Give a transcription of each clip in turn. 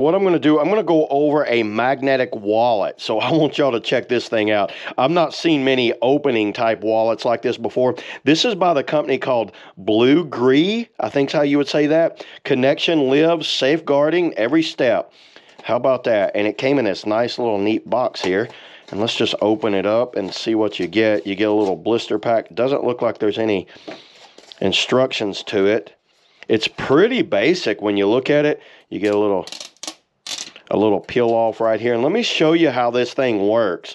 What I'm going to do, I'm going to go over a magnetic wallet. So I want y'all to check this thing out. I've not seen many opening type wallets like this before. This is by the company called BLUGREE, I think's how you would say that. Connection lives, safeguarding every step. How about that? And it came in this nice little neat box here. And let's just open it up and see what you get. You get a little blister pack. It doesn't look like there's any instructions to it. It's pretty basic when you look at it. You get a little peel off right here. And let me show you how this thing works.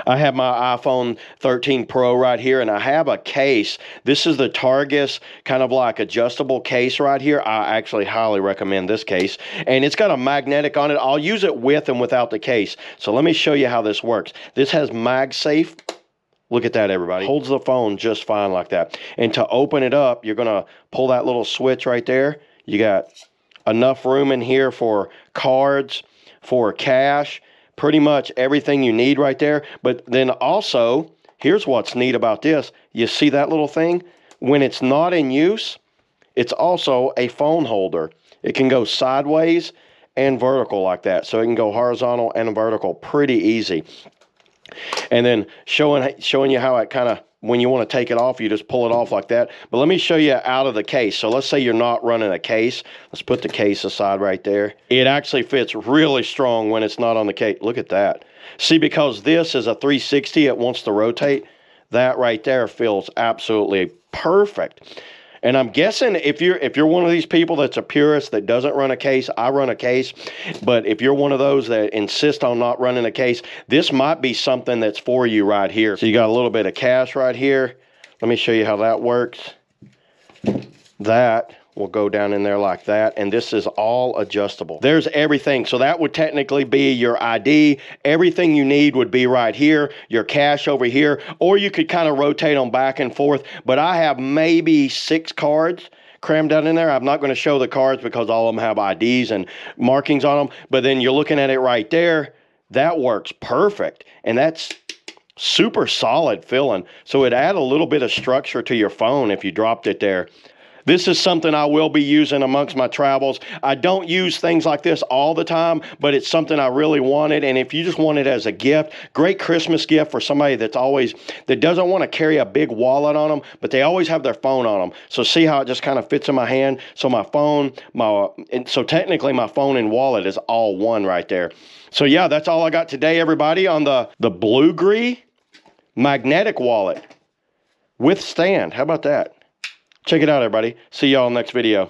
I have my iPhone 13 Pro right here, and I have a case. This is the Targus kind of like adjustable case right here. I actually highly recommend this case. And it's got a magnetic on it. I'll use it with and without the case. So let me show you how this works. This has MagSafe. Look at that, everybody. Holds the phone just fine like that. And to open it up, you're going to pull that little switch right there. You got enough room in here for cards, for cash, pretty much everything you need right there. But then also, here's what's neat about this. You see that little thing? When it's not in use, it's also a phone holder. It can go sideways and vertical like that. So it can go horizontal and vertical pretty easy. And then showing you how it kind of, when you want to take it off, you just pull it off like that. But let me show you out of the case. So let's say you're not running a case. Let's put the case aside right there. It actually fits really strong when it's not on the case. Look at that. See, because this is a 360, it wants to rotate. That right there feels absolutely perfect. And I'm guessing if you're one of these people that's a purist that doesn't run a case, I run a case. But if you're one of those that insist on not running a case, this might be something that's for you right here. So you got a little bit of cash right here. Let me show you how that works. That will go down in there like that, and this is all adjustable. There's everything. So that would technically be your ID. Everything you need would be right here, your cash over here, or you could kind of rotate them back and forth. But I have maybe 6 cards crammed down in there. I'm not going to show the cards because all of them have IDs and markings on them, but then you're looking at it right there. That works perfect, and that's super solid feeling. So it add a little bit of structure to your phone if you dropped it there. This is something I will be using amongst my travels. I don't use things like this all the time, but it's something I really wanted. And if you just want it as a gift, great Christmas gift for somebody that doesn't want to carry a big wallet on them, but they always have their phone on them. So see how it just kind of fits in my hand. So so technically my phone and wallet is all one right there. So yeah, that's all I got today, everybody, on the BLUGREE Magnetic Wallet with stand. How about that? Check it out, everybody. See y'all next video.